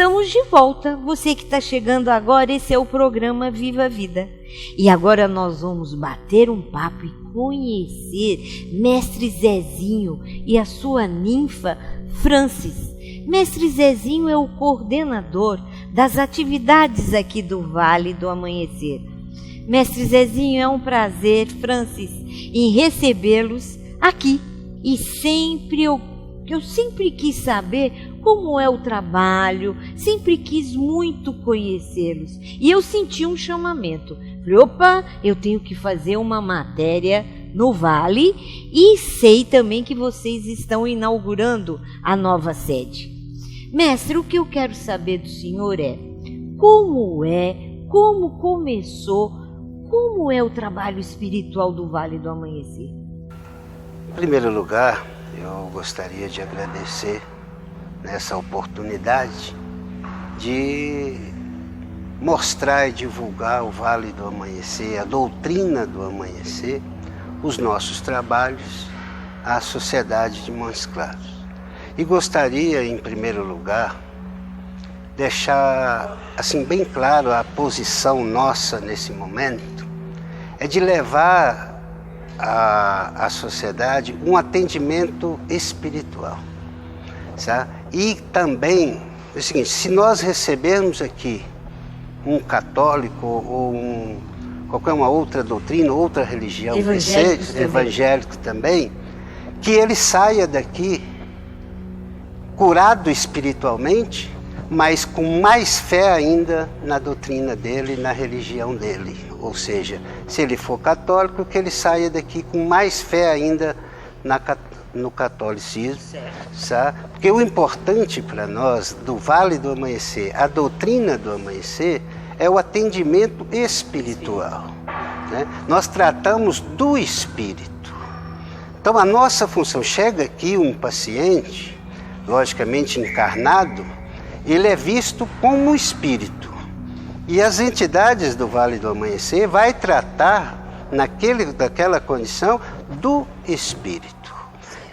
Estamos de volta. Você que está chegando agora, esse é o programa Viva a Vida. E agora nós vamos bater um papo e conhecer Mestre Zezinho e a sua ninfa Francis. Mestre Zezinho é o coordenador das atividades aqui do Vale do Amanhecer. Mestre Zezinho, é um prazer, Francis, em recebê-los aqui. E eu sempre quis saber como é o trabalho, sempre quis muito conhecê-los. E eu senti um chamamento. Falei, opa, eu tenho que fazer uma matéria no Vale e sei também que vocês estão inaugurando a nova sede. Mestre, o que eu quero saber do senhor como começou, como é o trabalho espiritual do Vale do Amanhecer? Em primeiro lugar, eu gostaria de agradecer nessa oportunidade de mostrar e divulgar o Vale do Amanhecer, a doutrina do Amanhecer, os nossos trabalhos à sociedade de Montes Claros. E gostaria, em primeiro lugar, deixar assim bem claro a posição nossa nesse momento, é de levar à sociedade um atendimento espiritual, sabe? E também é o seguinte, se nós recebermos aqui um católico ou qualquer uma outra doutrina, outra religião, evangélico também, que ele saia daqui curado espiritualmente, mas com mais fé ainda na doutrina dele, na religião dele. Ou seja, se ele for católico, que ele saia daqui com mais fé ainda no catolicismo. Sabe? Porque o importante para nós, do Vale do Amanhecer, a doutrina do Amanhecer, é o atendimento espiritual. Né? Nós tratamos do espírito. Então a nossa função, chega aqui um paciente, logicamente encarnado, ele é visto como espírito. E as entidades do Vale do Amanhecer vai tratar daquela condição do espírito.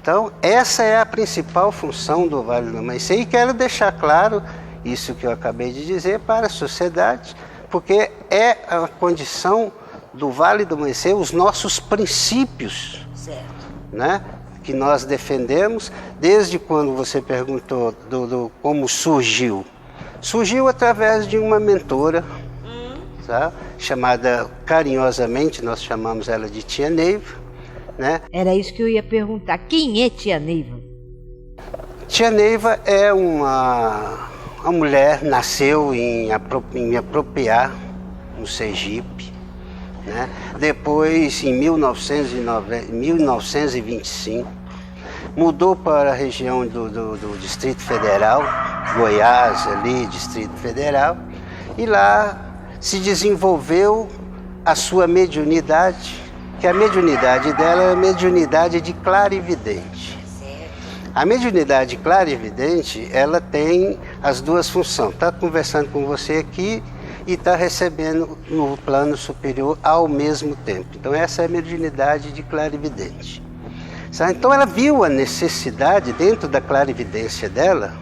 Então, essa é a principal função do Vale do Amanhecer. E quero deixar claro isso que eu acabei de dizer para a sociedade, porque é a condição do Vale do Amanhecer, os nossos princípios, né, que nós defendemos, desde quando você perguntou como surgiu. Surgiu através de uma mentora, tá? Chamada, carinhosamente, nós chamamos ela de Tia Neiva. Né? Era isso que eu ia perguntar, quem é Tia Neiva? Tia Neiva é uma mulher, nasceu em Apropriar, no Sergipe. Né? Depois, em 1925, mudou para a região do Distrito Federal, Goiás, ali, Distrito Federal, e lá se desenvolveu a sua mediunidade, que a mediunidade dela é a mediunidade de clarividente. A mediunidade clarividente, ela tem as duas funções, está conversando com você aqui e está recebendo no plano superior ao mesmo tempo. Então essa é a mediunidade de clarividente. Então ela viu a necessidade, dentro da clarividência dela,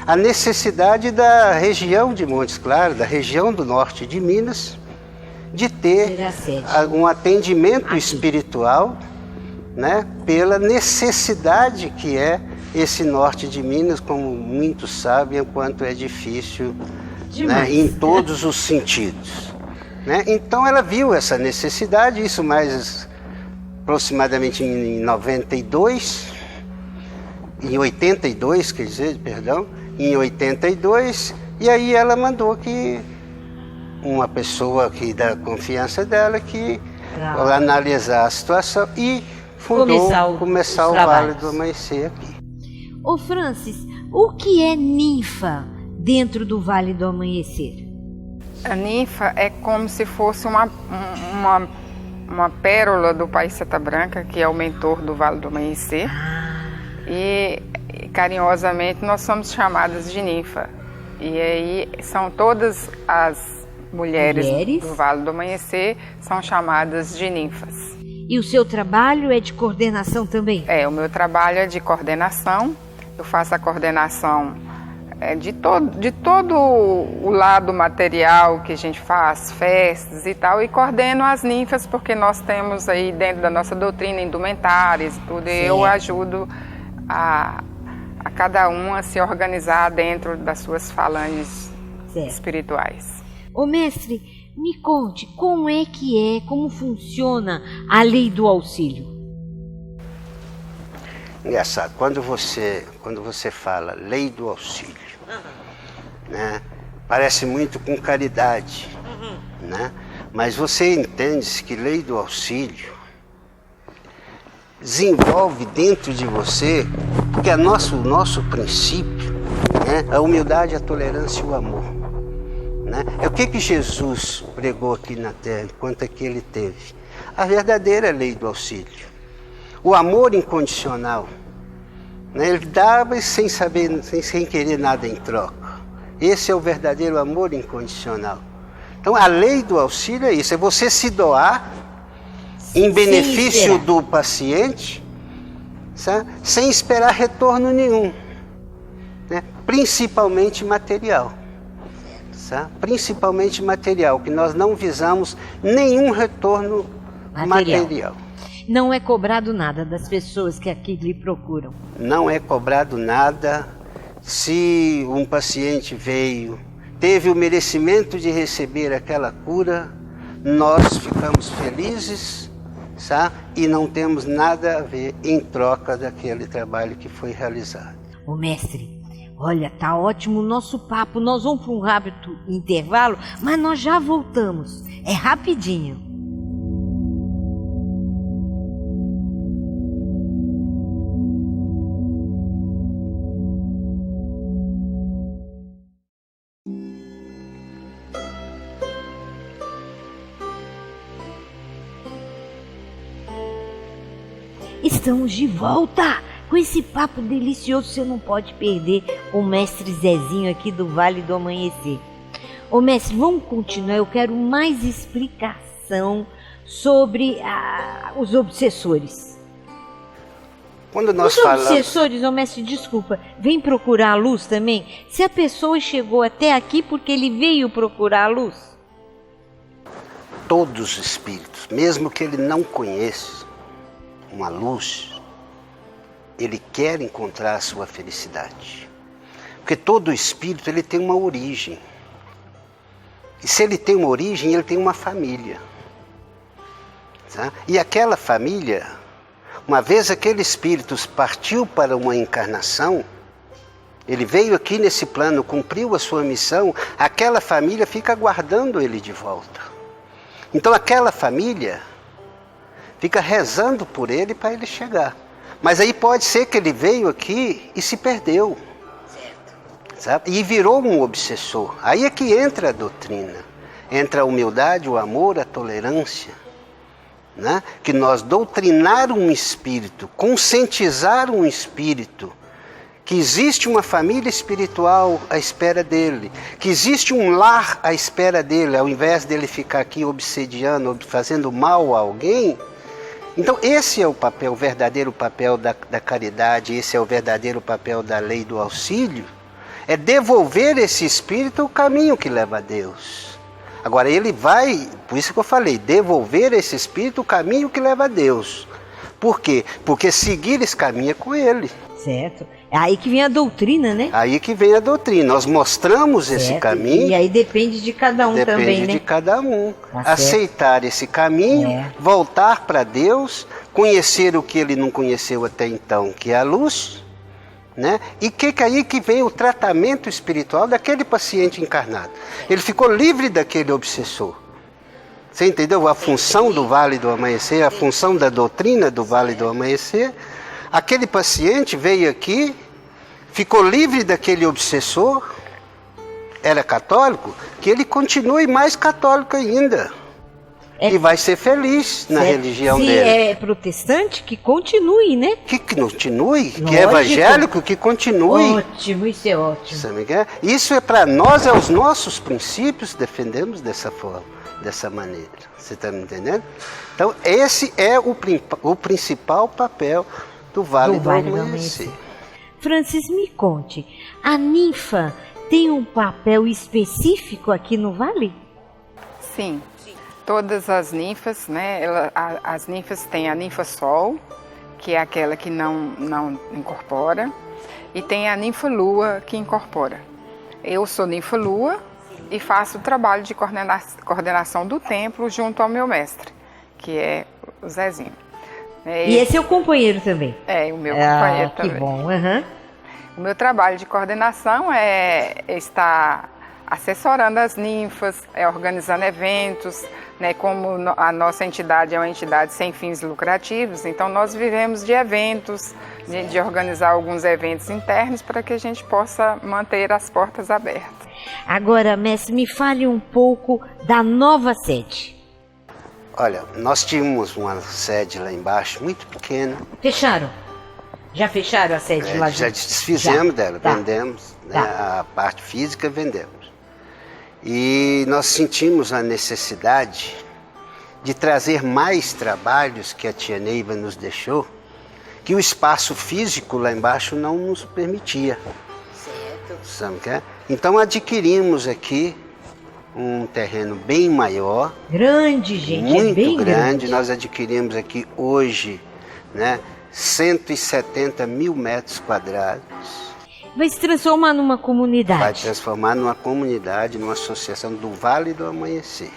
a necessidade da região de Montes Claros, da região do norte de Minas, de ter um atendimento espiritual, né, pela necessidade que é esse norte de Minas, como muitos sabem, o quanto é difícil, né, em todos os sentidos. Né? Então ela viu essa necessidade, isso mais aproximadamente em 82, em 82, e aí ela mandou que uma pessoa que da confiança dela que analisar a situação e fundou começar o Vale do Amanhecer aqui. Ô Francis, o que é ninfa dentro do Vale do Amanhecer? A ninfa é como se fosse uma pérola do Pai Seta Branca, que é o mentor do Vale do Amanhecer. E carinhosamente nós somos chamadas de ninfa. E aí são todas as mulheres do Vale do Amanhecer são chamadas de ninfas. E o seu trabalho é de coordenação também? O meu trabalho é de coordenação. Eu faço a coordenação de todo o lado material que a gente faz, festas e tal, e coordeno as ninfas, porque nós temos aí dentro da nossa doutrina indumentárias e tudo, e eu ajudo a cada um a se organizar dentro das suas falanges espirituais. Ô mestre, me conte como funciona a lei do auxílio. Engraçado, quando você fala lei do auxílio, né, parece muito com caridade, né? Mas você entende que lei do auxílio desenvolve dentro de você, porque é nosso princípio, né, a humildade, a tolerância e o amor. Né? É o que Jesus pregou aqui na Terra, enquanto que ele teve. A verdadeira lei do auxílio. O amor incondicional. Né? Ele dava sem saber, sem querer nada em troca. Esse é o verdadeiro amor incondicional. Então a lei do auxílio é isso, é você se doar em benefício do paciente, sabe? Sem esperar retorno nenhum, né? Principalmente material, sabe? Principalmente material, que nós não visamos nenhum retorno material. Não é cobrado nada das pessoas que aqui lhe procuram? Não é cobrado nada. Se um paciente veio, teve o merecimento de receber aquela cura, nós ficamos felizes, sabe? E não temos nada a ver em troca daquele trabalho que foi realizado. Ô mestre, olha, tá ótimo o nosso papo. Nós vamos para um rápido intervalo, mas nós já voltamos. É rapidinho. Estamos de volta com esse papo delicioso. Você não pode perder o mestre Zezinho aqui do Vale do Amanhecer. Ô mestre, vamos continuar. Eu quero mais explicação sobre os obsessores. Quando nós os obsessores, ô mestre, desculpa, vem procurar a luz também? Se a pessoa chegou até aqui porque ele veio procurar a luz? Todos os espíritos, mesmo que ele não conheça uma luz, ele quer encontrar a sua felicidade. Porque todo espírito, ele tem uma origem. E se ele tem uma origem, ele tem uma família. Tá? E aquela família, uma vez aquele espírito partiu para uma encarnação, ele veio aqui nesse plano, cumpriu a sua missão, aquela família fica aguardando ele de volta. Então aquela família fica rezando por ele para ele chegar. Mas aí pode ser que ele veio aqui e se perdeu. Certo. Sabe? E virou um obsessor. Aí é que entra a doutrina. Entra a humildade, o amor, a tolerância. Né? Que nós doutrinar um espírito, conscientizar um espírito, que existe uma família espiritual à espera dele, que existe um lar à espera dele, ao invés dele ficar aqui obsediando, fazendo mal a alguém. Então esse é o papel, o verdadeiro papel da caridade, esse é o verdadeiro papel da lei do auxílio, é devolver esse espírito o caminho que leva a Deus. Agora ele vai, por isso que eu falei, devolver esse espírito o caminho que leva a Deus. Por quê? Porque seguir esse caminho é com ele. Certo. É aí que vem a doutrina, né? Aí que vem a doutrina. Nós mostramos esse caminho. E aí depende de cada um também, né? Depende de cada um. Aceitar esse caminho, voltar para Deus, conhecer o que ele não conheceu até então, que é a luz, né? E aí que vem o tratamento espiritual daquele paciente encarnado. Ele ficou livre daquele obsessor. Você entendeu? A função do Vale do Amanhecer, a função da doutrina do Vale do Amanhecer. Aquele paciente veio aqui, ficou livre daquele obsessor, era católico, que ele continue mais católico ainda. E vai ser feliz na religião dele. Se é protestante, que continue, né? Que continue, que é evangélico, que continue. Ótimo, isso é ótimo. Isso é para nós, é os nossos princípios, defendemos dessa forma, dessa maneira. Você está me entendendo? Então esse é o principal papel do Vale do Amanhecer. Francis, me conte, a ninfa tem um papel específico aqui no vale? Sim, todas as ninfas, né? As ninfas têm a ninfa sol, que é aquela que não incorpora, e tem a ninfa lua, que incorpora. Eu sou ninfa lua e faço o trabalho de coordenação do templo junto ao meu mestre, que é o Zezinho. E esse é o companheiro também? É, o meu companheiro que também. Que bom, uhum. O meu trabalho de coordenação é estar assessorando as ninfas, organizando eventos, né? Como a nossa entidade é uma entidade sem fins lucrativos, então nós vivemos de eventos, de organizar alguns eventos internos para que a gente possa manter as portas abertas. Agora, mestre, me fale um pouco da nova sede. Olha, nós tínhamos uma sede lá embaixo, muito pequena. Fecharam? Já fecharam a sede lá? Já desfizemos dela, tá. Vendemos, né, a parte física vendemos. E nós sentimos a necessidade de trazer mais trabalhos que a tia Neiva nos deixou, que o espaço físico lá embaixo não nos permitia. Certo. Sabe o que é? Então adquirimos aqui um terreno bem maior. Grande, gente, muito é bem grande. Nós adquirimos aqui hoje, né, 170 mil metros quadrados. Vai se transformar numa comunidade. Vai transformar numa comunidade, numa associação do Vale do Amanhecer.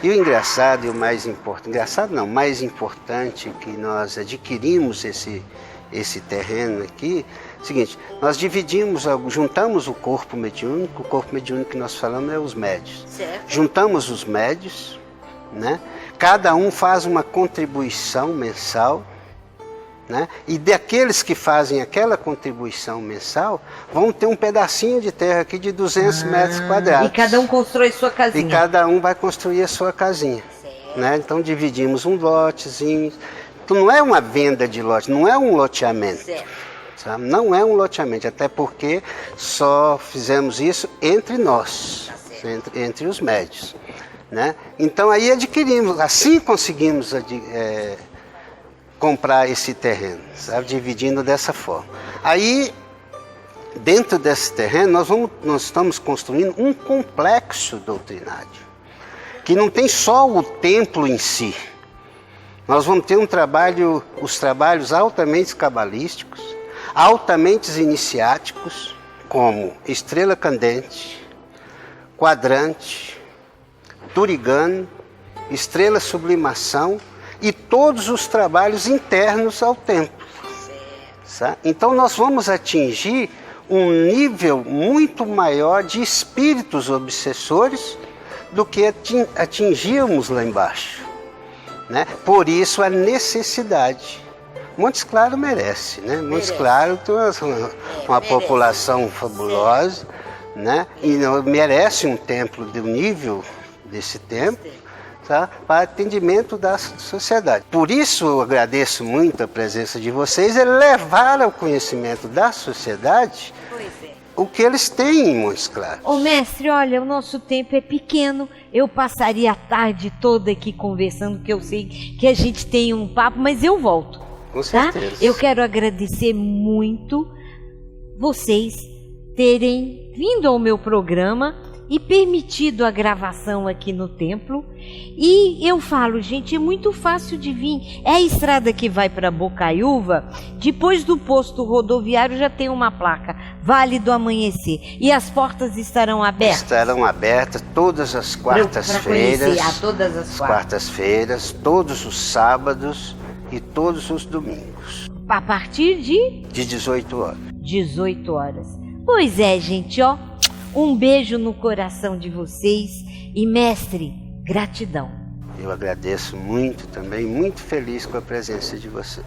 E o engraçado e o mais importante, mais importante que nós adquirimos esse terreno aqui, é o seguinte, nós juntamos o corpo mediúnico que nós falamos é os médios. Certo. Juntamos os médios, né? Cada um faz uma contribuição mensal, né? E daqueles que fazem aquela contribuição mensal, vão ter um pedacinho de terra aqui de 200 metros quadrados. E cada um constrói sua casinha. E cada um vai construir a sua casinha. Né? Então dividimos um lotezinho. Então não é uma venda de lote, não é um loteamento. Sabe? Não é um loteamento, até porque só fizemos isso entre nós, entre os médios. Né? Então aí adquirimos, assim conseguimos comprar esse terreno, sabe? Dividindo dessa forma. Aí, dentro desse terreno, nós estamos construindo um complexo doutrinário, que não tem só o templo em si. Nós vamos ter os trabalhos altamente cabalísticos, altamente iniciáticos, como estrela candente, quadrante, turigano, estrela sublimação, e todos os trabalhos internos ao templo. Sabe? Então nós vamos atingir um nível muito maior de espíritos obsessores do que atingíamos lá embaixo. Né? Por isso a necessidade. Montes Claros merece, né? Montes Claros tem uma população fabulosa, né? E merece um templo do nível desse templo. Tá? Para atendimento da sociedade. Por isso eu agradeço muito a presença de vocês e levar ao conhecimento da sociedade o que eles têm em Montes Claros. Ô mestre, olha, o nosso tempo é pequeno, eu passaria a tarde toda aqui conversando, que eu sei que a gente tem um papo, mas eu volto. Com certeza. Tá? Eu quero agradecer muito vocês terem vindo ao meu programa e permitido a gravação aqui no templo. E eu falo, gente, é muito fácil de vir. É a estrada que vai para Bocaiúva. Depois do posto rodoviário já tem uma placa, Vale do Amanhecer. E as portas estarão abertas? Estarão abertas todas as quartas-feiras. Todas as quartas-feiras, todos os sábados e todos os domingos. A partir de 18 horas. 18 horas. Pois é, gente, ó. Um beijo no coração de vocês e, mestre, gratidão. Eu agradeço muito também, muito feliz com a presença de você.